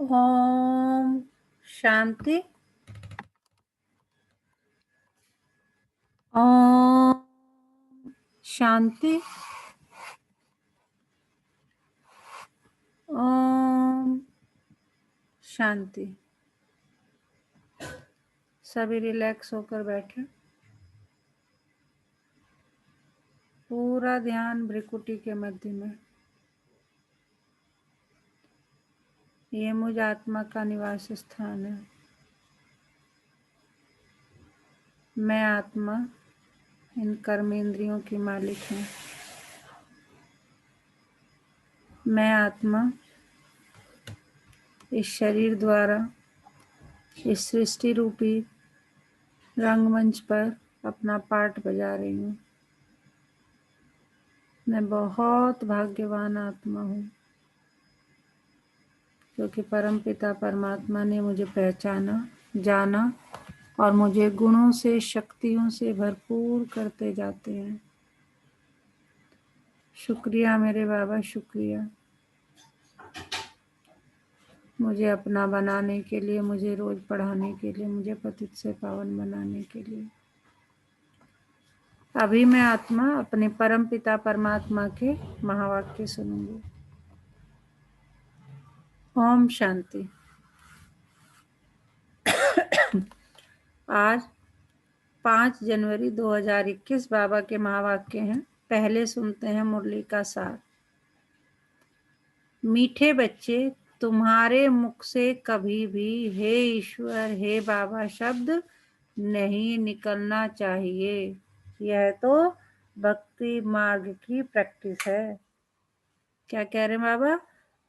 ओम शांति। ओम शांति। ओम शांति। सभी रिलैक्स होकर बैठे। पूरा ध्यान भ्रिकुटी के मध्य में। ये मुझ आत्मा का निवास स्थान है। मैं आत्मा इन कर्मेंद्रियों की मालिक हूँ। मैं आत्मा इस शरीर द्वारा इस सृष्टि रूपी रंगमंच पर अपना पार्ट बजा रही हूँ। मैं बहुत भाग्यवान आत्मा हूँ क्योंकि परमपिता परमात्मा ने मुझे पहचाना, जाना और मुझे गुणों से, शक्तियों से भरपूर करते जाते हैं। शुक्रिया मेरे बाबा, शुक्रिया मुझे अपना बनाने के लिए, मुझे रोज पढ़ाने के लिए, मुझे पतित से पावन बनाने के लिए। अभी मैं आत्मा अपने परम पिता परमात्मा के महावाक्य सुनूंगी। ओम शांति। आज 5 जनवरी 2021 बाबा के महावाक्य हैं। पहले सुनते हैं मुरली का सार। मीठे बच्चे, तुम्हारे मुख से कभी भी हे ईश्वर, हे बाबा शब्द नहीं निकलना चाहिए। यह तो भक्ति मार्ग की प्रैक्टिस है। क्या कह रहे हैं बाबा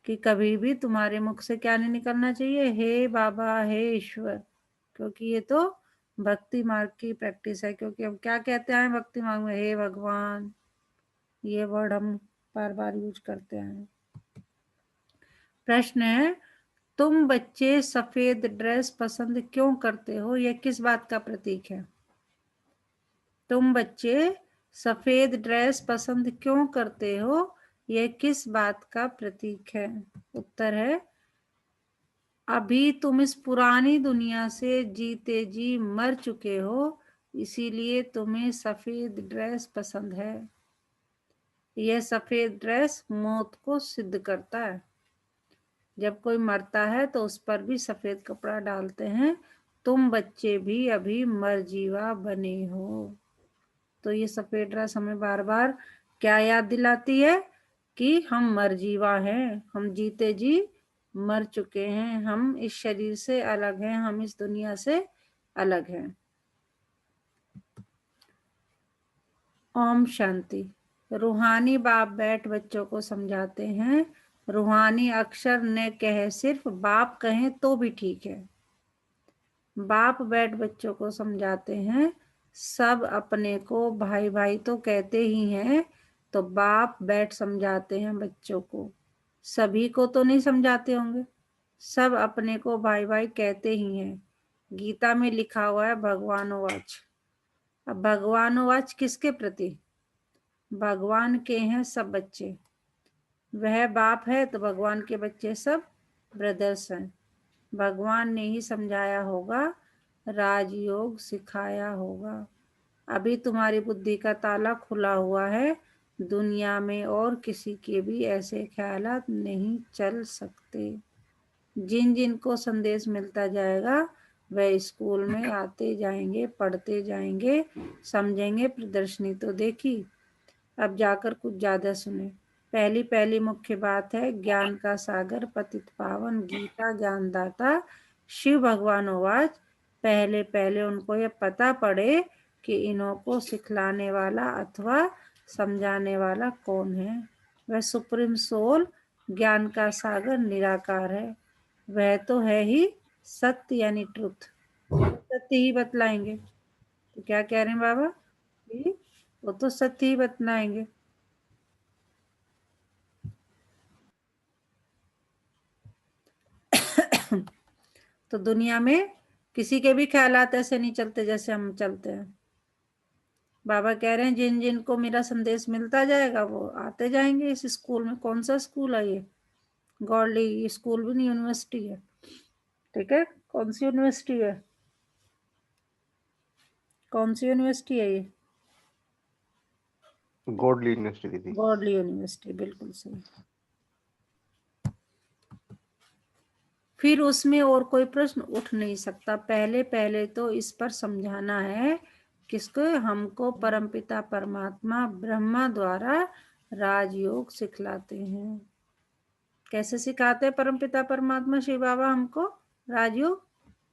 कि कभी भी तुम्हारे मुख से क्या नहीं निकलना चाहिए? हे बाबा, हे ईश्वर, क्योंकि ये तो भक्ति मार्ग की प्रैक्टिस है। क्योंकि हम क्या कहते हैं भक्ति मार्ग में? हे भगवान, ये वर्ड हम बार बार यूज करते हैं। प्रश्न है, तुम बच्चे सफेद ड्रेस पसंद क्यों करते हो? यह किस बात का प्रतीक है? तुम बच्चे सफेद ड्रेस पसंद क्यों करते हो? यह किस बात का प्रतीक है? उत्तर है, अभी तुम इस पुरानी दुनिया से जीते जी मर चुके हो, इसीलिए तुम्हें सफेद ड्रेस पसंद है। यह सफेद ड्रेस मौत को सिद्ध करता है। जब कोई मरता है तो उस पर भी सफेद कपड़ा डालते हैं। तुम बच्चे भी अभी मरजीवा बने हो। तो ये सफेद ड्रेस हमें बार बार क्या याद दिलाती है कि हम मरजीवा हैं, हम जीते जी मर चुके हैं, हम इस शरीर से अलग हैं, हम इस दुनिया से अलग हैं। ओम शांति। रूहानी बाप बैठ बच्चों को समझाते हैं। रूहानी अक्षर न कहे, सिर्फ बाप कहें तो भी ठीक है। बाप बैठ बच्चों को समझाते हैं। सब अपने को भाई भाई तो कहते ही हैं, तो बाप बैठ समझाते हैं बच्चों को। सभी को तो नहीं समझाते होंगे, सब अपने को भाई भाई कहते ही हैं। गीता में लिखा हुआ है भगवानोवाच। अब भगवानोवाच किसके प्रति? भगवान के हैं सब बच्चे। वह बाप है तो भगवान के बच्चे सब ब्रदर्स हैं। भगवान ने ही समझाया होगा, राजयोग सिखाया होगा। अभी तुम्हारी बुद्धि का ताला खुला हुआ है। दुनिया में और किसी के भी ऐसे ख्यालात नहीं चल सकते। जिन जिन को संदेश मिलता जाएगा वह स्कूल में आते जाएंगे, पढ़ते जाएंगे, समझेंगे। प्रदर्शनी तो देखी, अब जाकर कुछ ज्यादा सुने। पहली पहली मुख्य बात है, ज्ञान का सागर पतित पावन गीता ज्ञानदाता शिव भगवानोवाच। पहले पहले उनको यह पता पड़े कि इन्हों को सिखलाने वाला अथवा समझाने वाला कौन है। वह सुप्रीम सोल, ज्ञान का सागर निराकार है। वह तो है ही सत्य यानी ट्रुथ। सत्य ही बतलाएंगे। तो क्या कह रहे हैं बाबा कि वो तो सत्य ही बतलाएंगे। तो दुनिया में किसी के भी ख्यालात ऐसे नहीं चलते जैसे हम चलते हैं। बाबा कह रहे हैं जिन जिन को मेरा संदेश मिलता जाएगा वो आते जाएंगे इस स्कूल में। कौन सा स्कूल है ये? गौरली स्कूल भी नहीं, यूनिवर्सिटी है। ठीक है, कौन सी यूनिवर्सिटी है? कौन सी यूनिवर्सिटी है ये? गॉडली यूनिवर्सिटी थी। गौरली यूनिवर्सिटी, बिल्कुल सही। फिर उसमें और कोई प्रश्न उठ नहीं सकता। पहले पहले तो इस पर समझाना है किसको? हमको परमपिता परमात्मा ब्रह्मा द्वारा राजयोग सिखलाते हैं। कैसे सिखाते हैं परमपिता परमात्मा शिव बाबा हमको राजयोग?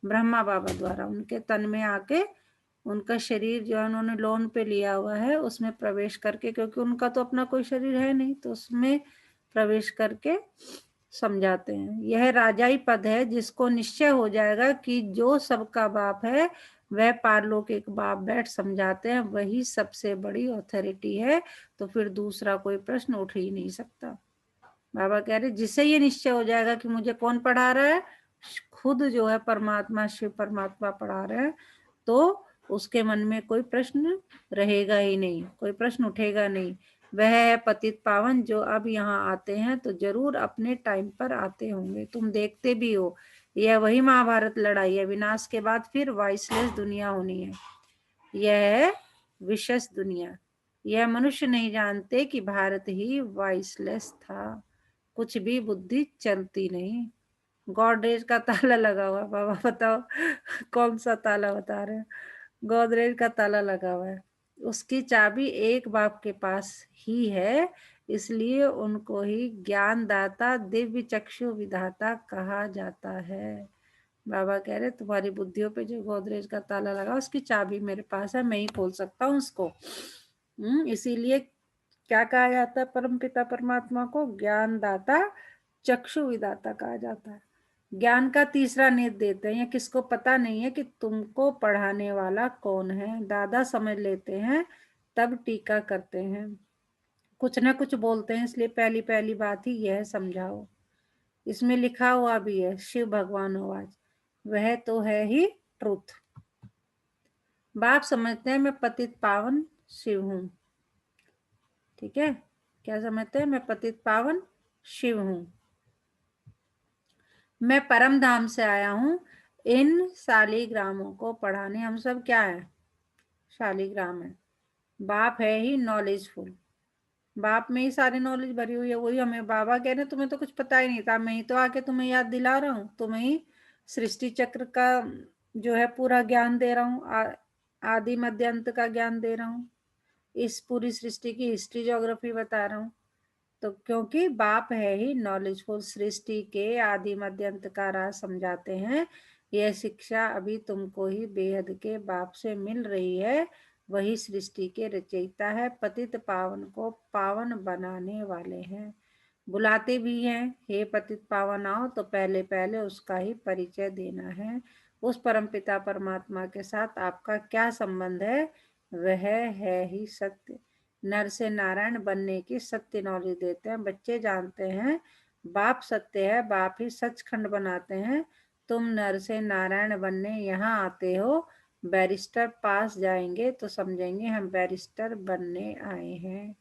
ब्रह्मा बाबा द्वारा उनके तन में आके, उनका शरीर जो उन्होंने लोन पे लिया हुआ है उसमें प्रवेश करके, क्योंकि उनका तो अपना कोई शरीर है नहीं, तो उसमें प्रवेश करके समझाते हैं। यह राजाई पद है जिसको निश्चय हो जाएगा कि जो सबका बाप है वह पारलौकिक बाप बैठ समझाते हैं, वही सबसे बड़ी अथॉरिटी है। तो फिर दूसरा कोई प्रश्न उठ ही नहीं सकता। बाबा कह रहे जिससे ये निश्चय हो जाएगा कि मुझे कौन पढ़ा रहा है, खुद जो है परमात्मा शिव परमात्मा पढ़ा रहे हैं, तो उसके मन में कोई प्रश्न रहेगा ही नहीं, कोई प्रश्न उठेगा नहीं। वह है पतित पावन जो अब यहाँ आते हैं तो जरूर अपने टाइम पर आते होंगे। तुम देखते भी हो, यह वही महाभारत लड़ाई है। विनाश के बाद फिर वॉइसलेस दुनिया होनी है। यह है विशेष दुनिया। यह मनुष्य नहीं जानते कि भारत ही वॉइसलेस था, कुछ भी बुद्धि चलती नहीं। गोदरेज का ताला लगा हुआ। बाबा बताओ कौन सा ताला बता रहे हैं? गोदरेज का ताला लगा हुआ है, उसकी चाबी एक बाप के पास ही है, इसलिए उनको ही ज्ञानदाता दिव्य चक्षु विधाता कहा जाता है। बाबा कह रहे तुम्हारी बुद्धियों पे जो गोदरेज का ताला लगा उसकी चाबी मेरे पास है, मैं ही खोल सकता हूँ उसको। इसीलिए क्या कहा जाता है परमपिता परमात्मा को? ज्ञानदाता चक्षु विदाता कहा जाता है। ज्ञान का तीसरा नेत्र देते हैं। किसको पता नहीं है कि तुमको पढ़ाने वाला कौन है, दादा समझ लेते हैं तब टीका करते हैं, कुछ ना कुछ बोलते हैं, इसलिए पहली पहली बात ही यह समझाओ। इसमें लिखा हुआ भी है शिव भगवान आवाज, वह तो है ही ट्रुथ। बाप समझते हैं मैं पतित पावन शिव हूं। ठीक है, क्या समझते हैं? मैं पतित पावन शिव हूं, मैं परम धाम से आया हूं इन शालिग्रामों को पढ़ाने। हम सब क्या है? शालिग्राम है। बाप है ही नॉलेजफुल, बाप में ही सारी नॉलेज भरी हुई है। वही हमें बाबा कह रहे हैं तुम्हें तो कुछ पता ही नहीं था, मैं ही तो आके तुम्हें याद दिला रहा हूँ, तुम्हें ही सृष्टि चक्र का जो है पूरा ज्ञान दे रहा हूँ, आदि मध्य अंत का ज्ञान दे रहा हूँ, इस पूरी सृष्टि की हिस्ट्री ज्योग्राफी बता रहा हूँ। तो क्योंकि बाप है ही नॉलेजफुल, सृष्टि के आदि मध्य अंत का राज समझाते हैं। यह शिक्षा अभी तुमको ही बेहद के बाप से मिल रही है, वही सृष्टि के रचयिता है, पतित पावन को पावन बनाने वाले हैं। बुलाते भी हैं हे पतित पावन आओ, तो पहले पहले उसका ही परिचय देना है। उस परमपिता परमात्मा के साथ आपका क्या संबंध है? वह है ही सत्य। नर से नारायण बनने की सत्य नॉलेज देते हैं। बच्चे जानते हैं बाप सत्य है, बाप ही सचखंड बनाते हैं। तुम नर से नारायण बनने यहाँ आते हो, बैरिस्टर पास जाएंगे तो समझेंगे हम बैरिस्टर बनने आए हैं।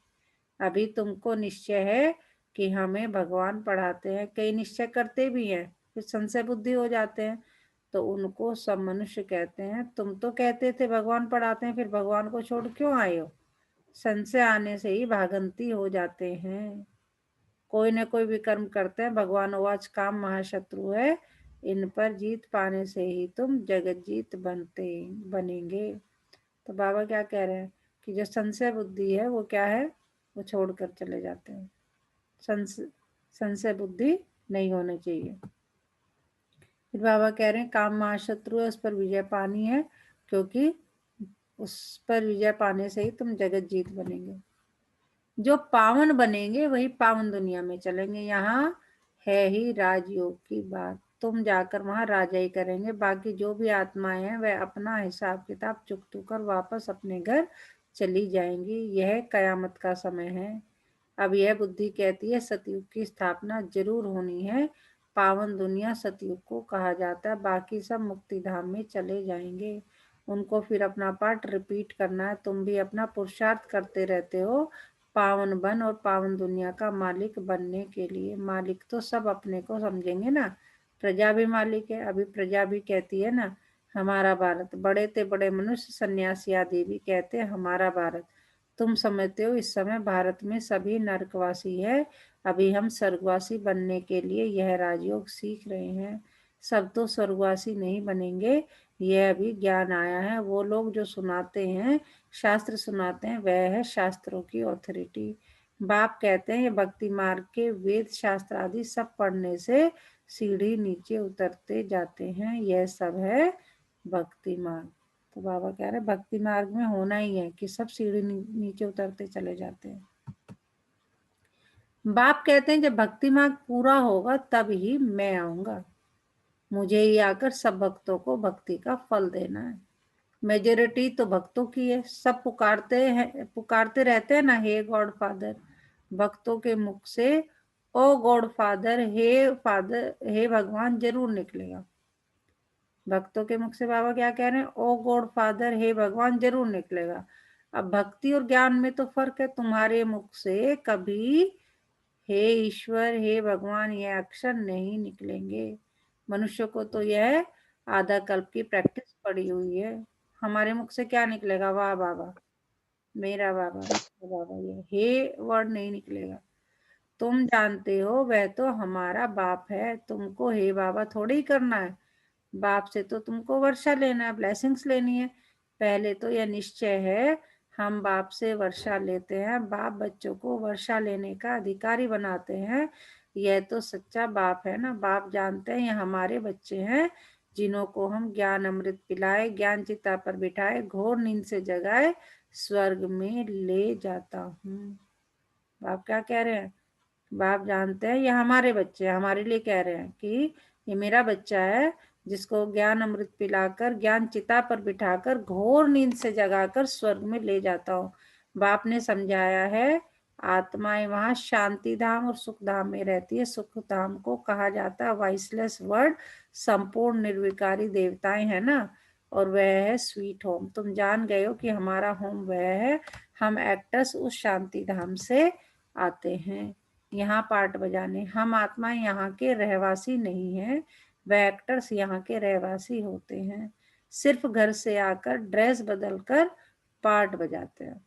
अभी तुमको निश्चय है कि हमें भगवान पढ़ाते हैं। कई निश्चय करते भी हैं फिर संशय बुद्धि हो जाते हैं, तो उनको सब मनुष्य कहते हैं तुम तो कहते थे भगवान पढ़ाते हैं, फिर भगवान को छोड़ क्यों आए हो? संशय आने से ही भागंती हो जाते हैं। कोई न कोई विकर्म करते हैं। भगवान वाच काम महाशत्रु है, इन पर जीत पाने से ही तुम जगत जीत बनेंगे। तो बाबा क्या कह रहे हैं कि जो संशय बुद्धि है वो क्या है? वो छोड़कर चले जाते हैं। संशय बुद्धि नहीं होनी चाहिए। फिर बाबा कह रहे हैं काम महाशत्रु है, उस पर विजय पानी है, क्योंकि उस पर विजय पाने से ही तुम जगत जीत बनेंगे। जो पावन बनेंगे वही पावन दुनिया में चलेंगे। यहाँ है ही राजयोग की बात, तुम जाकर वहां राजाई करेंगे। बाकी जो भी आत्माएं हैं वह अपना हिसाब किताब चुकतू कर वापस अपने घर चली जाएंगी। यह कयामत का समय है। अब यह बुद्धि कहती है सतयुग की स्थापना जरूर होनी है। पावन दुनिया सतयुग को कहा जाता है, बाकी सब मुक्ति धाम में चले जाएंगे। उनको फिर अपना पाठ रिपीट करना है। तुम भी अपना पुरुषार्थ करते रहते हो, पावन बन और पावन दुनिया का मालिक बनने के लिए। मालिक तो सब अपने को समझेंगे ना, प्रजा भी मालिक है। अभी प्रजा भी कहती है ना हमारा भारत, बड़े ते बड़े मनुष्य सन्यासी आदि भी कहते हैं हमारा भारत। तुम समझते हो इस समय भारत में सभी नरकवासी है, अभी हम स्वर्गवासी बनने के लिए यह राजयोग सीख रहे हैं। सब तो स्वर्गवासी नहीं बनेंगे, यह अभी ज्ञान आया है। वो लोग जो सुनाते हैं, शास्त्र सुनाते हैं, वह है शास्त्रों की ऑथोरिटी। बाप कहते हैं ये भक्ति मार्ग के वेद शास्त्र आदि सब पढ़ने से सीढ़ी नीचे उतरते जाते हैं, यह सब है भक्ति मार्ग। तो बाबा कह रहे भक्ति मार्ग में होना ही है कि सब सीढ़ी नीचे उतरते चले जाते हैं। बाप कहते हैं जब भक्ति मार्ग पूरा होगा तब ही मैं आऊंगा, मुझे ही आकर सब भक्तों को भक्ति का फल देना है। मेजोरिटी तो भक्तों की है, सब पुकारते रहते हैं ना, हे गॉड फादर। भक्तों के मुख से ओ गॉड फादर, हे भगवान जरूर निकलेगा। भक्तों के मुख से बाबा क्या कह रहे हैं, ओ गॉड फादर, हे भगवान जरूर निकलेगा। अब भक्ति और ज्ञान में तो फर्क है। तुम्हारे मुख से कभी हे ईश्वर, हे भगवान यह अक्षर नहीं निकलेंगे। मनुष्य को तो यह आधा कल्प की प्रैक्टिस पड़ी हुई है। हमारे मुख से क्या निकलेगा, वाह बाबा, मेरा बाबा, मेरा बाबा, ये हे वर्ड नहीं निकलेगा। तुम जानते हो वह तो हमारा बाप है, तुमको हे बाबा थोड़ी ही करना है। बाप से तो तुमको वर्षा लेना है, ब्लेसिंग्स लेनी है। पहले तो यह निश्चय है हम बाप से वर्षा लेते हैं, बाप बच्चों को वर्षा लेने का अधिकारी बनाते हैं। यह तो सच्चा बाप है ना। बाप जानते हैं ये हमारे बच्चे हैं जिन्हों को हम ज्ञान अमृत पिलाए, ज्ञान चिता पर बिठाए, घोर नींद से जगाए, स्वर्ग में ले जाता हूँ। बाप क्या कह रहे हैं, बाप जानते हैं ये हमारे बच्चे, हमारे लिए कह रहे हैं कि ये मेरा बच्चा है जिसको ज्ञान अमृत पिलाकर, ज्ञान चिता पर बिठाकर, घोर नींद से जगाकर स्वर्ग में ले जाता हूँ। बाप ने समझाया है आत्माएं वहां शांति धाम और सुख धाम में रहती है। सुख धाम को कहा जाता है वाइसलेस वर्ड, संपूर्ण निर्विकारी देवताएं है ना, और वह है स्वीट होम। तुम जान गए हो कि हमारा होम वह है। हम एक्टर्स उस शांति धाम से आते हैं यहाँ पार्ट बजाने। हम आत्मा यहाँ के रहवासी नहीं हैं, वह एक्टर्स यहाँ के रहवासी होते हैं। सिर्फ घर से आकर ड्रेस बदलकर पार्ट बजाते हैं।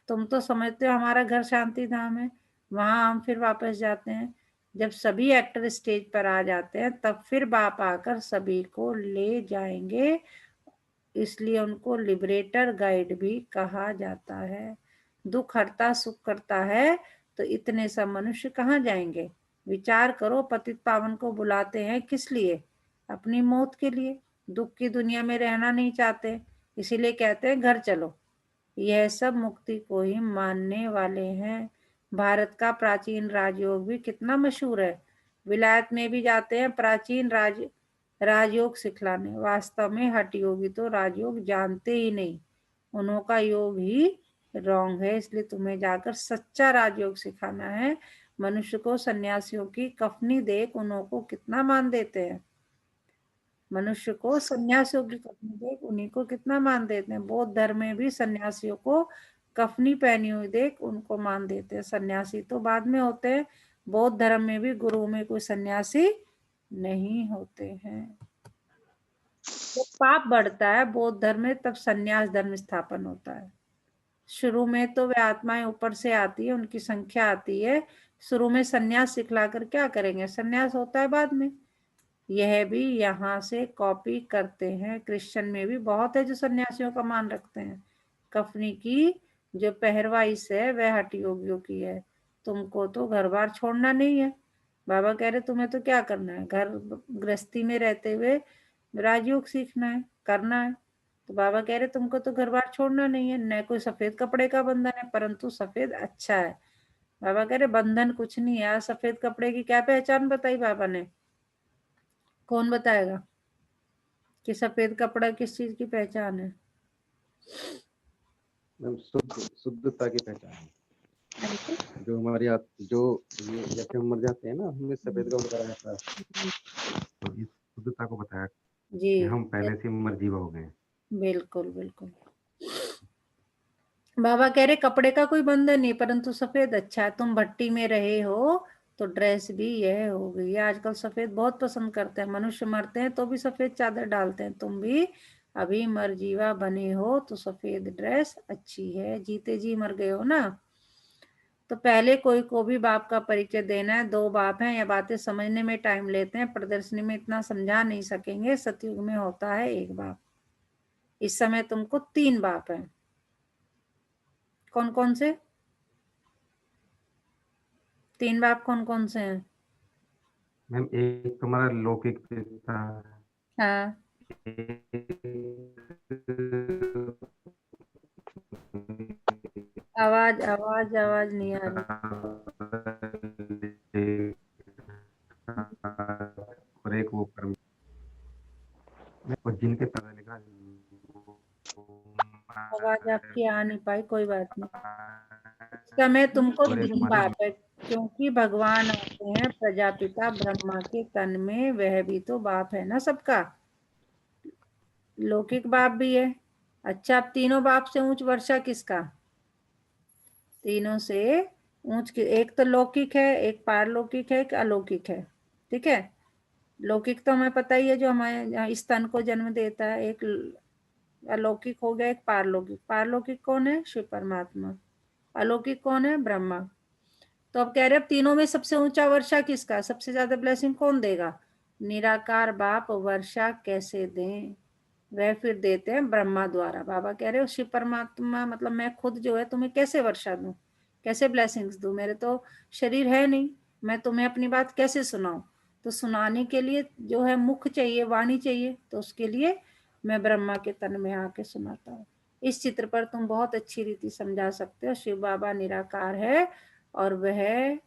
तुम तो समझते हो हमारा घर शांति धाम है, वहां हम फिर वापस जाते हैं। जब सभी एक्टर स्टेज पर आ जाते हैं तब फिर बाप आकर सभी को ले जाएंगे, इसलिए उनको लिबरेटर गाइड भी कहा जाता है। दुख हरता सुख करता है, तो इतने सब मनुष्य कहाँ जाएंगे। विचार करो, पतित पावन को बुलाते हैं किस लिए, अपनी मौत के लिए। दुख की दुनिया में रहना नहीं चाहते, इसीलिए कहते हैं घर चलो। यह सब मुक्ति को ही मानने वाले हैं। भारत का प्राचीन राजयोग भी कितना मशहूर है, विलायत में भी जाते हैं प्राचीन राजयोग सिखलाने। वास्तव में हठ योगी तो राजयोग जानते ही नहीं, उनका योग ही रॉन्ग है, इसलिए तुम्हें जाकर सच्चा राजयोग सिखाना है। मनुष्य को सन्यासियों की कफनी देख उनको कितना मान देते हैं, मनुष्य को सन्यासियों की कफनी देख उन्हीं को कितना मान देते हैं। बौद्ध धर्म में भी सन्यासियों को कफनी पहनी हुई देख उनको मान देते हैं। सन्यासी तो बाद में होते हैं, बौद्ध धर्म में भी गुरु में कोई सन्यासी नहीं होते हैं। जब पाप बढ़ता है बौद्ध धर्म में तब सन्यास धर्म स्थापन होता है। शुरू में तो वे आत्माएं ऊपर से आती है, उनकी संख्या आती है। शुरू में सन्यास सिखलाकर क्या करेंगे, सन्यास होता है बाद में। यह भी यहाँ से कॉपी करते हैं। क्रिश्चियन में भी बहुत है जो सन्यासियों का मान रखते हैं। कफनी की जो पहरवाइश है वह हठ योगियों की है। तुमको तो घर बार छोड़ना नहीं है। बाबा कह रहे तुम्हें तो क्या करना है, घर गृहस्थी में रहते हुए राजयोग सीखना है, करना है। तो बाबा कह रहे तुमको तो घर बार छोड़ना नहीं है। न कोई सफेद कपड़े का बंधन है, परंतु सफेद अच्छा है। बाबा कह रहे बंधन कुछ नहीं है। सफेद कपड़े की क्या पहचान बताई बाबा ने, कौन बताएगा कि सफेद कपड़ा किस चीज की पहचान है। शुद्धता की पहचान है। जो हमारी जो ये जैसे हम मर जाते हैं ना, हमें सफेद कपड़ा रहता है, तो इस शुद्धता को बताया जी कि हम पहले से मर जीवा हो गए। बिल्कुल बिल्कुल। बाबा कह रहे कपड़े का कोई बंधन नहीं, परंतु सफेद अच्छा है। तुम भट्टी में रहे हो तो ड्रेस भी यह हो गई है। आजकल सफेद बहुत पसंद करते हैं, मनुष्य मरते हैं तो भी सफेद चादर डालते हैं। तुम भी अभी मरजीवा बने हो तो सफेद ड्रेस अच्छी है। जीते जी मर गए हो ना। तो पहले कोई को भी बाप का परिचय देना है। दो बाप हैं, यह बातें समझने में टाइम लेते हैं, प्रदर्शनी में इतना समझा नहीं सकेंगे। सतयुग में होता है एक बाप। इस समय तुमको 3 बाप हैं। कौन कौन से? 3 बाप कौन कौन से हैं? मैम एक तुम्हारा लौकिक पिता हाँ, आवाज आवाज आवाज नहीं आ रही। और एक वो कर्म और जिनके तरह लिखा आवाज आपकी आ नहीं पाई, कोई बात नहीं। इस समय तुमको और एक 3 हमारे बाप है, क्योंकि भगवान आते हैं प्रजापिता ब्रह्मा के तन में। वह भी तो बाप है ना सबका। लौकिक बाप भी है। अच्छा, अब तीनों बाप से ऊंच वर्षा किसका? तीनों से ऊंच एक तो लौकिक है, एक पारलौकिक है, एक अलौकिक है। ठीक है। लौकिक तो हमें पता ही है, जो हमारे स्तन को जन्म देता है। एक अलौकिक हो गया, एक पारलौकिक। पारलौकिक कौन है? शिव परमात्मा। अलौकिक कौन है? ब्रह्मा। तो अब कह रहे अब तीनों में सबसे ऊंचा वर्षा किसका? सबसे ज्यादा ब्लेसिंग कौन देगा? निराकार बाप वर्षा कैसे दें? वह फिर देते हैं ब्रह्मा द्वारा। बाबा कह रहे हो शिव परमात्मा मतलब मैं खुद जो है तुम्हें कैसे वर्षा दूं, कैसे ब्लेसिंग्स दूं? मेरे तो शरीर है नहीं, मैं तुम्हें अपनी बात कैसे सुनाऊं? तो सुनाने के लिए जो है मुख चाहिए, वाणी चाहिए। तो उसके लिए मैं ब्रह्मा के तन में आके सुनाता हूँ। इस चित्र पर तुम बहुत अच्छी रीति समझा सकते हो। शिव बाबा निराकार है और वह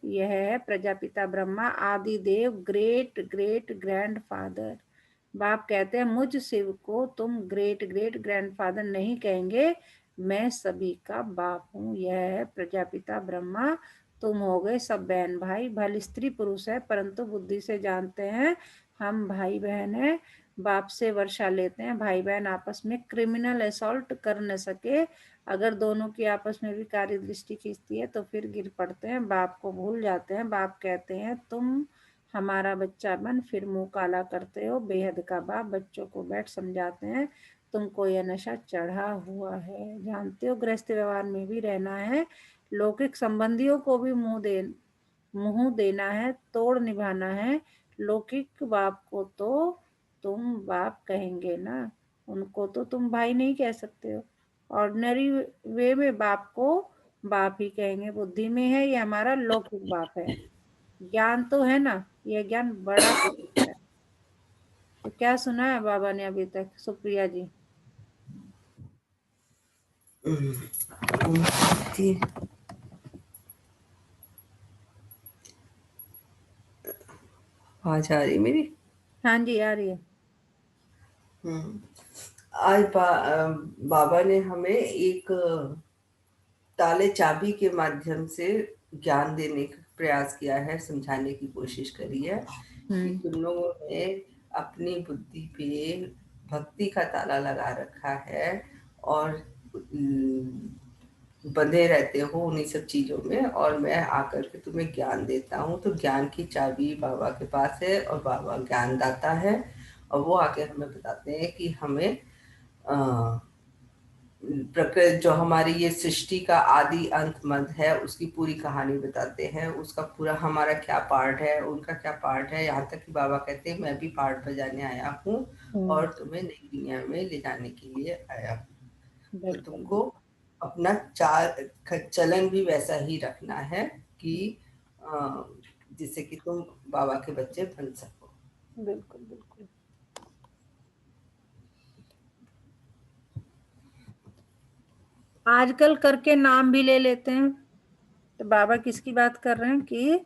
यह है प्रजापिता ब्रह्मा, आदि देव, ग्रेट ग्रेट ग्रैंड फादर। बाप कहते हैं मुझ शिव को तुम ग्रेट ग्रेट ग्रैंडफादर नहीं कहेंगे, मैं सभी का बाप हूँ। यह है प्रजापिता ब्रह्मा। तुम हो गए सब बहन भाई, भले स्त्री पुरुष है परंतु बुद्धि से जानते हैं हम भाई बहन हैं। बाप से वर्षा लेते हैं। भाई बहन आपस में क्रिमिनल असॉल्ट कर न सके। अगर दोनों की आपस में भी कार्य दृष्टि खींचती है तो फिर गिर पड़ते हैं, बाप को भूल जाते हैं। बाप कहते हैं तुम हमारा बच्चा बन, फिर मुंह काला करते हो। बेहद का बाप बच्चों को बैठ समझाते हैं तुमको यह नशा चढ़ा हुआ है। जानते हो गृहस्थ व्यवहार में भी रहना है, लौकिक संबंधियों को भी मुंह देना है, तोड़ निभाना है। लौकिक बाप को तो तुम बाप कहेंगे ना, उनको तो तुम भाई नहीं कह सकते हो। ऑर्डिनरी वे में बाप को बाप ही कहेंगे। बुद्धि में है ये हमारा लौकिक बाप है। ज्ञान तो है ना, यह ज्ञान बड़ा विचित्र है। तो क्या सुना है बाबा ने अभी तक, सुप्रिया जी? थी। आवाज आ रही मेरी? हाँ जी, आ रही है। आज बाबा ने हमें एक ताले चाबी के माध्यम से ज्ञान देने का प्रयास किया है, समझाने की कोशिश करी है कि तुम लोगों ने अपनी बुद्धि पे भक्ति का ताला लगा रखा है और बंधे रहते हो उन्हीं सब चीजों में, और मैं आकर के तुम्हें ज्ञान देता हूँ। तो ज्ञान की चाबी बाबा के पास है और बाबा ज्ञान दाता है, और वो आके हमें बताते हैं कि हमें प्रकृति जो हमारी ये सृष्टि का आदि अंत मध्य है उसकी पूरी कहानी बताते हैं, उसका पूरा हमारा क्या पार्ट है, उनका क्या पार्ट है। यहाँ तक कि बाबा कहते हैं मैं भी पार्ट बजाने आया हूँ और तुम्हें नई दुनिया में ले जाने के लिए आया हूँ। तो तुमको अपना चलन भी वैसा ही रखना है कि जिससे कि तुम बाबा के बच्चे बन सको। बिल्कुल बिल्कुल। आजकल करके नाम भी ले लेते हैं। तो बाबा किसकी बात कर रहे हैं कि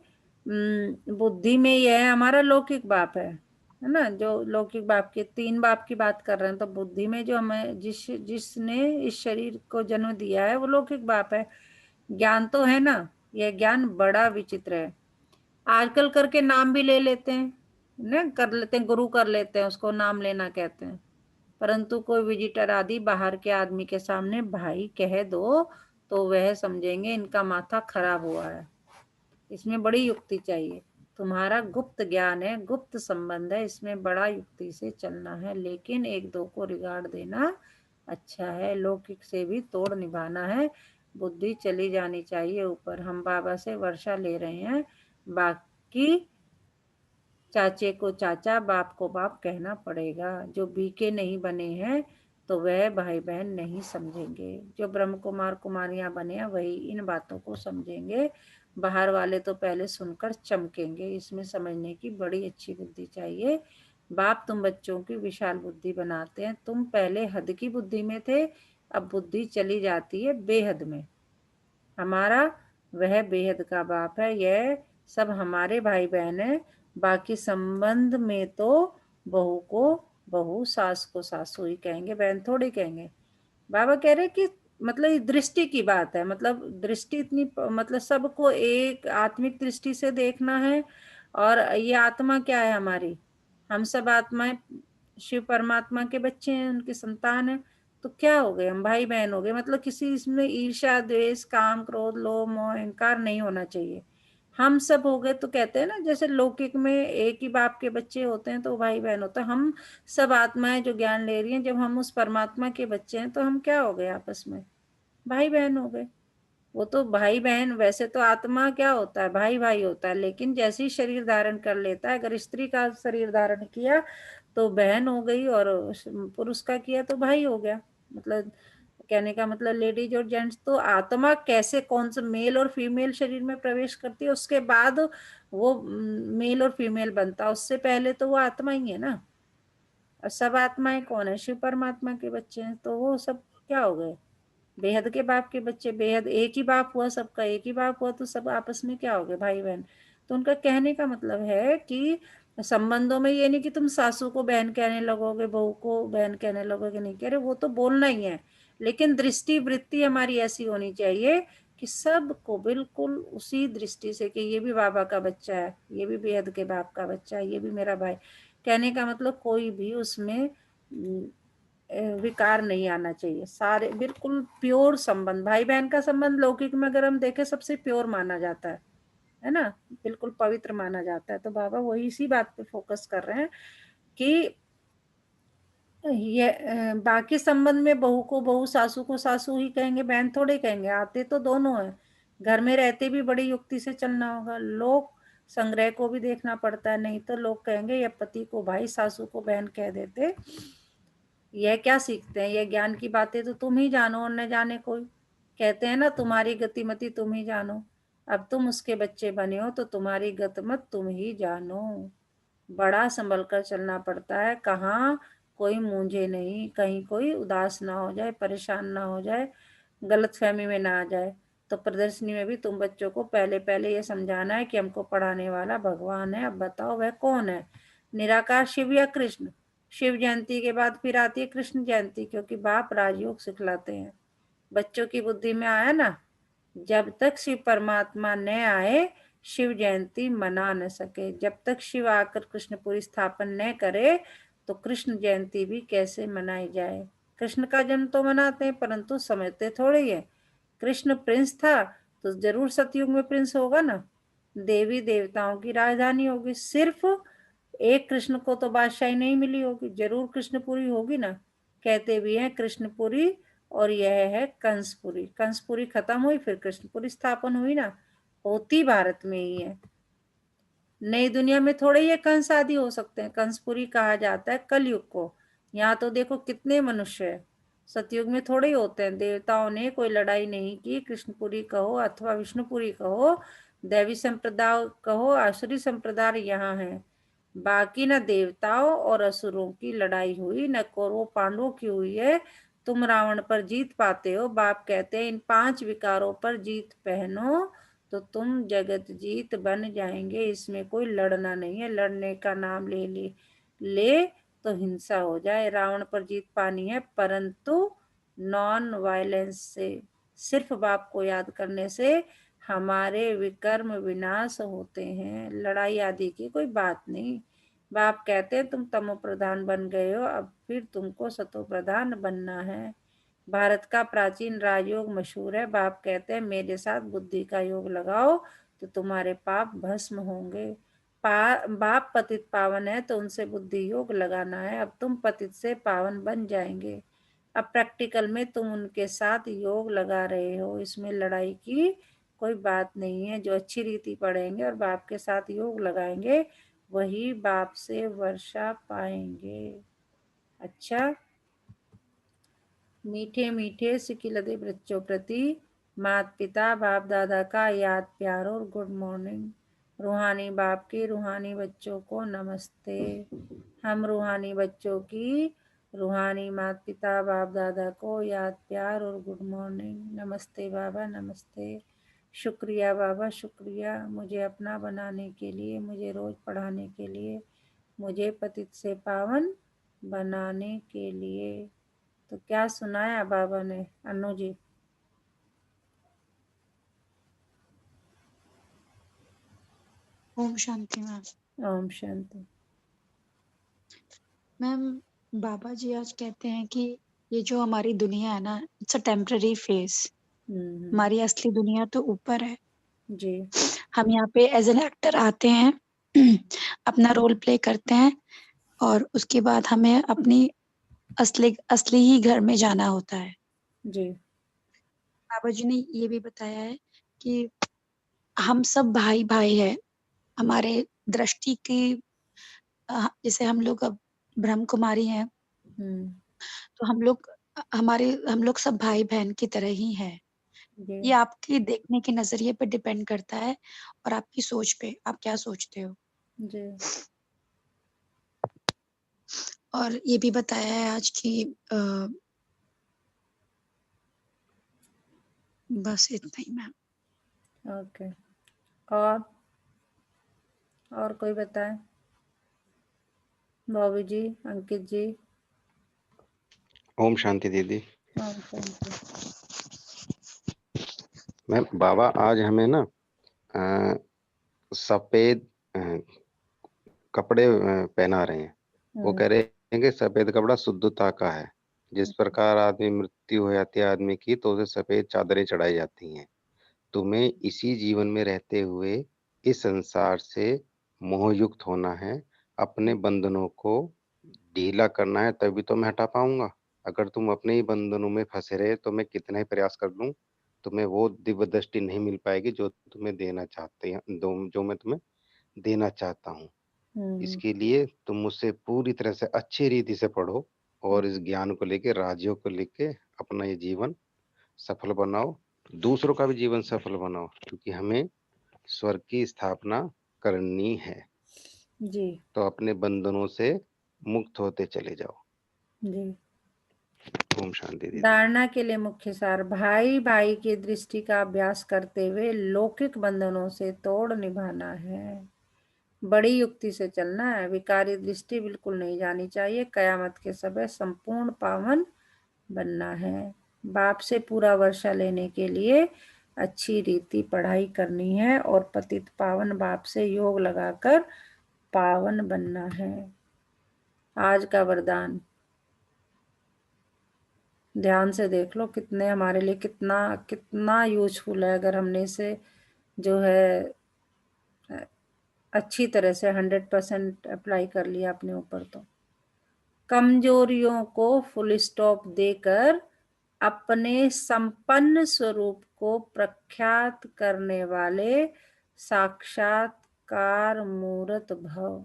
बुद्धि में यह है हमारा लौकिक बाप है ना। जो लौकिक बाप के 3 बाप की बात कर रहे हैं, तो बुद्धि में जो हमें जिसने इस शरीर को जन्म दिया है वो लौकिक बाप है। ज्ञान तो है ना, यह ज्ञान बड़ा विचित्र है। आजकल करके नाम भी ले लेते हैं ना, कर लेते हैं, गुरु कर लेते हैं, उसको नाम लेना कहते हैं। परंतु कोई विजिटर आदि बाहर के आदमी के सामने भाई कह दो तो वह समझेंगे इनका माथा खराब हुआ है। इसमें बड़ी युक्ति चाहिए। तुम्हारा गुप्त ज्ञान है, गुप्त संबंध है, इसमें बड़ा युक्ति से चलना है, लेकिन एक दो को रिगार्ड देना अच्छा है, लौकिक से भी तोड़ निभाना है, बुद्धि चली जानी चाहिए ऊपर। हम बाबा से वर्षा ले रहे हैं, बाकी चाचे को चाचा, बाप को बाप कहना पड़ेगा। जो बीके नहीं बने हैं तो वह भाई बहन नहीं समझेंगे। जो ब्रह्म कुमार कुमारियां बने हैं वही इन बातों को समझेंगे। बाहर वाले तो पहले सुनकर चमकेंगे। इसमें समझने की बड़ी अच्छी बुद्धि चाहिए। बाप तुम बच्चों की विशाल बुद्धि बनाते हैं। तुम पहले हद की बुद्धि में थे, अब बुद्धि चली जाती है बेहद में। हमारा वह बेहद का बाप है। यह सब हमारे भाई बहन है। बाकी संबंध में तो बहू को बहू, सास को सासू ही कहेंगे, बहन थोड़ी कहेंगे। बाबा कह रहे कि मतलब ये दृष्टि की बात है, मतलब दृष्टि इतनी, मतलब सबको एक आत्मिक दृष्टि से देखना है। और ये आत्मा क्या है हमारी, हम सब आत्माएं शिव परमात्मा के बच्चे हैं, उनकी संतान है। तो क्या हो गए, हम भाई बहन हो गए। मतलब किसी इसमें ईर्ष्या, द्वेष, काम, क्रोध, लोभ, मोह, अहंकार नहीं होना चाहिए। हम सब हो गए तो कहते हैं ना, जैसे लौकिक में एक ही बाप के बच्चे होते हैं तो भाई बहन होता है। हम सब आत्माएं जो ज्ञान ले रही हैं, जब हम उस परमात्मा के बच्चे हैं तो हम क्या हो गए, आपस में भाई बहन हो गए। वो तो भाई बहन, वैसे तो आत्मा क्या होता है, भाई भाई होता है, लेकिन जैसे ही शरीर धारण कर लेता है, अगर स्त्री का शरीर धारण किया तो बहन हो गई, और पुरुष का किया तो भाई हो गया। मतलब कहने का मतलब लेडीज और जेंट्स, तो आत्मा कैसे, कौन सा मेल और फीमेल शरीर में प्रवेश करती है, उसके बाद वो मेल और फीमेल बनता है। उससे पहले तो वो आत्मा ही है ना। और सब आत्माएं कौन है, शिव परमात्मा के बच्चे हैं। तो वो सब क्या हो गए, बेहद के बाप के बच्चे। बेहद एक ही बाप हुआ, सबका एक ही बाप हुआ, तो सब आपस में क्या हो गए, भाई बहन। तो उनका कहने का मतलब है कि संबंधों में ये नहीं कि तुम सासू को बहन कहने लगोगे, बहू को बहन कहने लगोगे, नहीं कह रहे, वो तो बोलना ही है। लेकिन दृष्टि वृत्ति हमारी ऐसी होनी चाहिए कि सबको बिल्कुल उसी दृष्टि से कि ये भी बाबा का बच्चा है, ये भी बेहद के बाप का बच्चा है, ये भी मेरा भाई। कहने का मतलब कोई भी उसमें विकार नहीं आना चाहिए। सारे बिल्कुल प्योर संबंध, भाई बहन का संबंध लौकिक में अगर हम देखें सबसे प्योर माना जाता है ना, बिल्कुल पवित्र माना जाता है। तो बाबा वही इसी बात पे फोकस कर रहे हैं कि ये बाकी संबंध में बहू को बहू, सासू को सासू ही कहेंगे, बहन थोड़े कहेंगे। आते तो दोनों है, घर में रहते भी बड़ी युक्ति से चलना होगा। लोग संग्रह को भी देखना पड़ता है, नहीं तो लोग कहेंगे ये पति को भाई, सासू को बहन कह देते, यह क्या सीखते हैं, यह ज्ञान की बातें तो तुम ही जानो और न जाने कोई। कहते हैं ना, तुम्हारी गतिमति तुम ही जानो। अब तुम उसके बच्चे बने हो तो तुम्हारी गतिमत तुम ही जानो। बड़ा संभल कर चलना पड़ता है, कहाँ कोई मूंझे नहीं, कहीं कोई उदास ना हो जाए, परेशान ना हो जाए, गलतफहमी में ना आ जाए। तो प्रदर्शनी में भी तुम बच्चों को पहले पहले ये समझाना है कि हमको पढ़ाने वाला भगवान है। अब बताओ वह कौन है, निराकार शिव या कृष्ण। शिव जयंती के बाद फिर आती है कृष्ण जयंती, क्योंकि बाप राजयोग सिखलाते हैं। बच्चों की बुद्धि में आया ना, जब तक शिव परमात्मा न आए शिव जयंती मना न सके। जब तक शिव आकर कृष्णपुरी स्थापन न करे तो कृष्ण जयंती भी कैसे मनाई जाए। कृष्ण का जन्म तो मनाते हैं, परंतु समझते थोड़ी है। कृष्ण प्रिंस था तो जरूर सतयुग में प्रिंस होगा ना, देवी देवताओं की राजधानी होगी। सिर्फ एक कृष्ण को तो बादशाही नहीं मिली होगी, जरूर कृष्णपुरी होगी ना। कहते भी हैं कृष्णपुरी, और यह है कंसपुरी। कंसपुरी खत्म हुई, फिर कृष्णपुरी स्थापन हुई ना, होती भारत में ही है। नई दुनिया में थोड़े ये कंस आदि हो सकते हैं। कंसपुरी कहा जाता है कलयुग को। यहाँ तो देखो कितने मनुष्य है, सतयुग में थोड़े ही होते हैं। देवताओं ने कोई लड़ाई नहीं की, कृष्णपुरी कहो अथवा विष्णुपुरी कहो, दैवी संप्रदाय कहो, आसुरी संप्रदाय यहाँ है। बाकी न देवताओं और असुरों की लड़ाई हुई, न कौरवों पांडवों की हुई है। तुम रावण पर जीत पाते हो। बाप कहते हैं इन 5 विकारों पर जीत पहनो तो तुम जगत जीत बन जाएंगे। इसमें कोई लड़ना नहीं है, लड़ने का नाम ले तो हिंसा हो जाए। रावण पर जीत पानी है, परंतु नॉन वायलेंस से, सिर्फ बाप को याद करने से हमारे विकर्म विनाश होते हैं। लड़ाई आदि की कोई बात नहीं। बाप कहते हैं तुम तमो प्रधान बन गए हो, अब फिर तुमको सतो प्रधान बनना है। भारत का प्राचीन राजयोग मशहूर है। बाप कहते हैं मेरे साथ बुद्धि का योग लगाओ तो तुम्हारे पाप भस्म होंगे। बाप पतित पावन है तो उनसे बुद्धि योग लगाना है। अब तुम पतित से पावन बन जाएंगे। अब प्रैक्टिकल में तुम उनके साथ योग लगा रहे हो, इसमें लड़ाई की कोई बात नहीं है। जो अच्छी रीति पढ़ेंगे और बाप के साथ योग लगाएंगे वही बाप से वर्षा पाएंगे। अच्छा, मीठे मीठे सिकिलदे बच्चों प्रति माता पिता बाप दादा का याद प्यार और गुड मॉर्निंग। रूहानी बाप के रूहानी बच्चों को नमस्ते। हम रूहानी बच्चों की रूहानी माता पिता बाप दादा को याद प्यार और गुड मॉर्निंग। नमस्ते बाबा, नमस्ते। शुक्रिया बाबा, शुक्रिया मुझे अपना बनाने के लिए, मुझे रोज पढ़ाने के लिए, मुझे पतित से पावन बनाने के लिए। तो क्या सुनाया बाबा ने अनु जी? ओम शांति मैम। ओम शांति। मैम, बाबा जी आज कहते हैं कि ये जो हमारी दुनिया है ना, इट्स अ टेम्पररी फेस। हमारी असली दुनिया तो ऊपर है। जी हम यहाँ पे एज एन एक्टर आते हैं, अपना रोल प्ले करते हैं और उसके बाद हमें अपनी असली ही घर में जाना होता है। जी बाबा जी ने ये भी बताया है कि हम सब भाई भाई है। हमारे दृष्टि की जैसे हम लोग अब ब्रह्म कुमारी हैं, तो हम लोग सब भाई बहन की तरह ही हैं। ये जी आपके देखने के नजरिए पे डिपेंड करता है और आपकी सोच पे, आप क्या सोचते हो। जी और ये भी बताया है आज कि बस इतना ही मैम। ओके। और कोई बताए? बॉबी जी, अंकित जी। ओम शांति दीदी। ओम शांति। मैम, बाबा आज हमें ना सफेद कपड़े पहना रहे हैं। वो कह रहे हैं कि सफेद कपड़ा शुद्धता का है। जिस प्रकार आदमी मृत्यु हो जाती है आदमी की, तो उसे सफेद चादरें चढ़ाई जाती हैं। तुम्हें इसी जीवन में रहते हुए इस संसार से मोहयुक्त होना है। अपने बंधनों को ढीला करना है, तभी तो मैं हटा पाऊंगा। अगर तुम अपने ही बंधनों में फंसे रहे तो मैं कितना ही प्रयास कर लूं, तुम्हें वो दिव्य दृष्टि नहीं मिल पाएगी जो तुम्हें देना चाहते हैं, जो मैं तुम्हें देना चाहता हूँ। इसके लिए तुम मुझसे पूरी तरह से अच्छी रीति से पढ़ो और इस ज्ञान को लेके, राजयोग को लेके अपना ये जीवन सफल बनाओ, दूसरों का भी जीवन सफल बनाओ, क्योंकि हमें स्वर्ग की स्थापना करनी है। जी तो अपने बंधनों से मुक्त होते चले जाओ। जी। ओम शांति दीदी। धारणा के लिए मुख्य सार। भाई भाई की दृष्टि का अभ्यास करते हुए लौकिक बंधनों से तोड़ निभाना है। बड़ी युक्ति से चलना है। विकारी दृष्टि बिल्कुल नहीं जानी चाहिए। कयामत के समय संपूर्ण पावन बनना है। बाप से पूरा वर्षा लेने के लिए अच्छी रीति पढ़ाई करनी है और पतित पावन बाप से योग लगाकर पावन बनना है। आज का वरदान ध्यान से देख लो, कितने हमारे लिए कितना कितना यूजफुल है अगर हमने इसे जो है अच्छी तरह से 100% अप्लाई कर लिया अपने ऊपर। तो कमजोरियों को फुल स्टॉप देकर अपने संपन्न स्वरूप को प्रख्यात करने वाले साक्षात्कार मूर्त भव।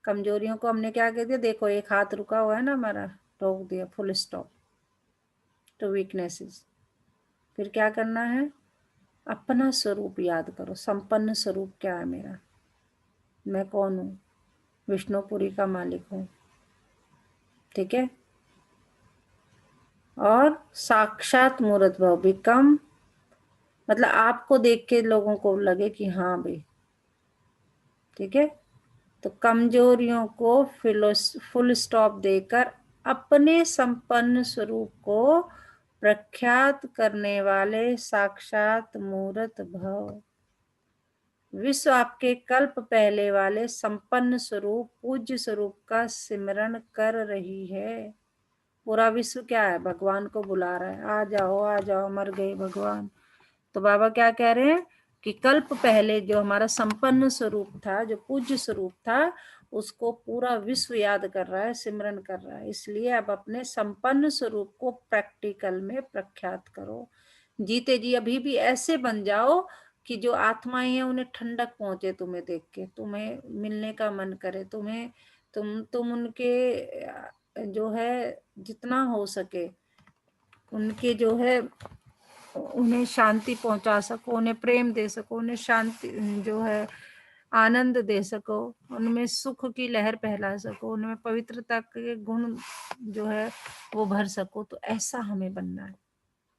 कमजोरियों को हमने क्या कह दिया? देखो, एक हाथ रुका हुआ है ना हमारा, रोक दिया, फुल स्टॉप टू वीकनेसेस। फिर क्या करना है? अपना स्वरूप याद करो। संपन्न स्वरूप क्या है मेरा? मैं कौन हूँ? विष्णुपुरी का मालिक हूँ। ठीक है। और साक्षात मूर्त भव, बिकम, मतलब आपको देख के लोगों को लगे कि हाँ भाई, ठीक है। तो कमजोरियों को फुल स्टॉप देकर अपने संपन्न स्वरूप को प्रख्यात करने वाले साक्षात मूर्त भव। विश्व आपके कल्प पहले वाले संपन्न स्वरूप पूज्य स्वरूप का सिमरण कर रही है। पूरा विश्व क्या है, भगवान को बुला रहा है, आ जाओ मर गए भगवान। तो बाबा क्या कह रहे हैं कि कल्प पहले जो हमारा संपन्न स्वरूप था, जो पूज्य स्वरूप था, उसको पूरा विश्व याद कर रहा है, सिमरन कर रहा है। इसलिए अब अपने संपन्न स्वरूप को प्रैक्टिकल में प्रख्यात करो। जीते जी अभी भी ऐसे बन जाओ कि जो आत्माएं हैं उन्हें ठंडक पहुंचे तुम्हें देख के, तुम्हें मिलने का मन करे, तुम्हें तुम उनके जो है जितना हो सके उनके जो है उन्हें शांति पहुंचा सको, उन्हें प्रेम दे सको, उन्हें शांति जो है आनंद दे सको, उनमें सुख की लहर फैला सको, उनमें पवित्रता के गुण जो है वो भर सको। तो ऐसा हमें बनना है।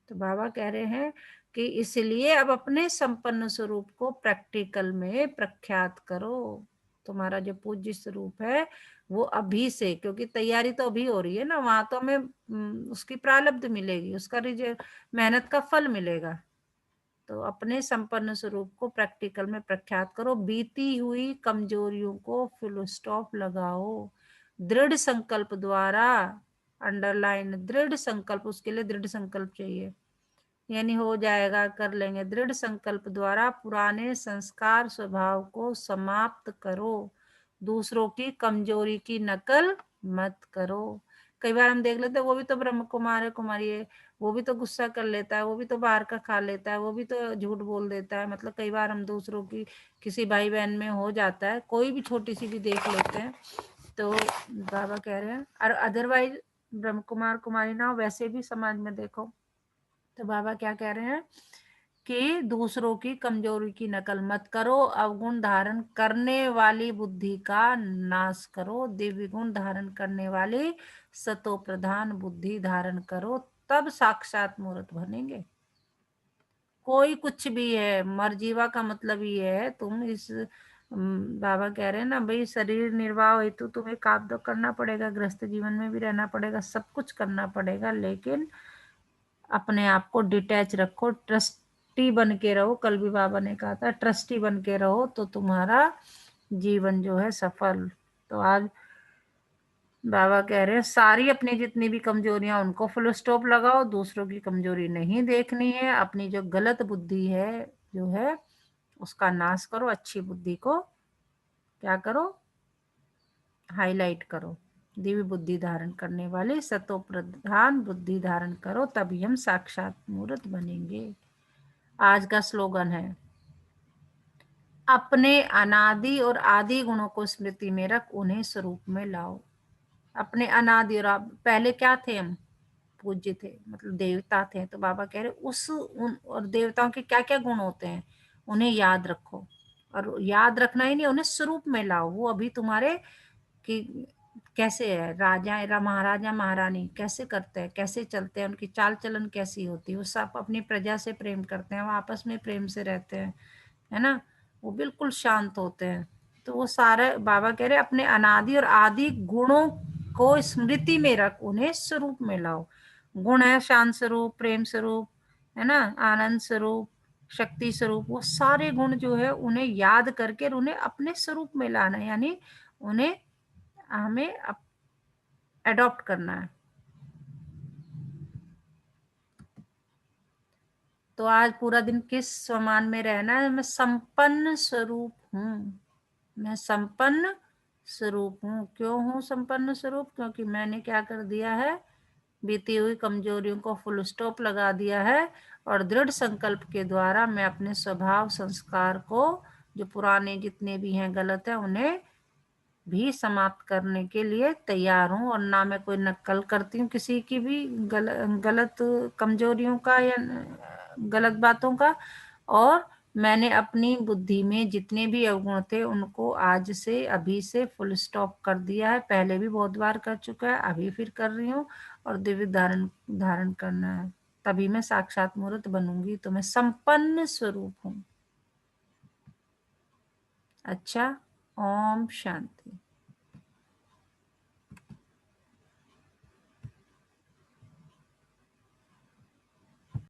तो बाबा कह रहे हैं कि इसलिए अब अपने संपन्न स्वरूप को प्रैक्टिकल में प्रख्यात करो। तुम्हारा जो पूज्य स्वरूप है वो अभी से, क्योंकि तैयारी तो अभी हो रही है ना, वहां तो हमें उसकी प्रारब्ध मिलेगी, उसका मेहनत का फल मिलेगा। तो अपने संपन्न स्वरूप को प्रैक्टिकल में प्रख्यात करो। बीती हुई कमजोरियों को फुल स्टॉप लगाओ दृढ़ संकल्प द्वारा। अंडरलाइन दृढ़ संकल्प, उसके लिए दृढ़ संकल्प चाहिए, यानी हो जाएगा, कर लेंगे। दृढ़ संकल्प द्वारा पुराने संस्कार स्वभाव को समाप्त करो। दूसरों की कमजोरी की नकल मत करो। कई बार हम देख लेते हैं वो भी तो ब्रह्म कुमार है, कुमारी है, वो भी तो गुस्सा कर लेता है, वो भी तो बाहर का खा लेता है, वो भी तो झूठ बोल देता है। मतलब कई बार हम दूसरों की, किसी भाई बहन में हो जाता है, कोई भी छोटी सी भी देख लेते हैं। तो बाबा कह रहे हैं और अदरवाइज ब्रह्म कुमार कुमारी ना हो, वैसे भी समाज में देखो तो बाबा क्या कह रहे हैं कि दूसरों की कमजोरी की नकल मत करो। अवगुण धारण करने वाली बुद्धि का नाश करो। दिव्य गुण धारण करने वाली सतो प्रधान बुद्धि धारण करो, तब साक्षात मूर्त बनेंगे। कोई कुछ भी है, मरजीवा का मतलब ये है तुम इस बाबा कह रहे हैं ना भाई, शरीर निर्वाह हेतु तुम्हें काम तो करना पड़ेगा, गृहस्थ जीवन में भी रहना पड़ेगा, सब कुछ करना पड़ेगा, लेकिन अपने आप को डिटैच रखो, ट्रस्टी बन के रहो। कल भी बाबा ने कहा था ट्रस्टी बन के रहो तो तुम्हारा जीवन जो है सफल। तो आज बाबा कह रहे हैं सारी अपनी जितनी भी कमजोरियां उनको फुल स्टॉप लगाओ, दूसरों की कमजोरी नहीं देखनी है। अपनी जो गलत बुद्धि है जो है उसका नाश करो, अच्छी बुद्धि को क्या करो, हाईलाइट करो। दिव्य बुद्धि धारण करने वाले सतो प्रधान बुद्धि धारण करो, तभी हम साक्षात मूर्त बनेंगे। आज का स्लोगन है अपने अनादि और आदि गुणों को स्मृति में रख उन्हें स्वरूप में लाओ। अपने अनादि और पहले क्या थे हम, पूज्य थे, मतलब देवता थे। तो बाबा कह रहे और देवताओं के क्या क्या गुण होते हैं उन्हें याद रखो, और याद रखना ही नहीं, उन्हें स्वरूप में लाओ। वो अभी तुम्हारे कि कैसे है, राजा महाराजा महारानी कैसे करते हैं, कैसे चलते हैं, उनकी चाल चलन कैसी होती है, वो सब अपनी प्रजा से प्रेम करते हैं, वो आपस में प्रेम से रहते हैं, है ना, वो बिल्कुल शांत होते हैं। तो वो सारे बाबा कह रहे अपने अनादि और आदि गुणों को स्मृति में रख उन्हें स्वरूप में लाओ। गुण है शांत स्वरूप, प्रेम स्वरूप, है ना, आनंद स्वरूप, शक्ति स्वरूप, वो सारे गुण जो है उन्हें याद करके उन्हें अपने स्वरूप में लाना, यानी उन्हें हमें अडॉप्ट करना है। तो आज पूरा दिन किस स्वमान में रहना है, मैं संपन्न स्वरूप हूँ, मैं संपन्न स्वरूप हूँ। क्यों हूँ संपन्न स्वरूप? क्योंकि मैंने क्या कर दिया है, बीती हुई कमजोरियों को फुल स्टॉप लगा दिया है, और दृढ़ संकल्प के द्वारा मैं अपने स्वभाव संस्कार को, जो पुराने जितने भी हैं गलत है, उन्हें भी समाप्त करने के लिए तैयार हूँ। और ना मैं कोई नकल करती हूँ किसी की भी गलत कमजोरियों का या गलत बातों का। और मैंने अपनी बुद्धि में जितने भी अवगुण थे उनको आज से, अभी से फुल स्टॉप कर दिया है। पहले भी बहुत बार कर चुका है, अभी फिर कर रही हूँ, और दिव्य धारण करना है, तभी मैं साक्षात मूर्त बनूंगी। तो मैं संपन्न स्वरूप हूँ। अच्छा, ओम शांति।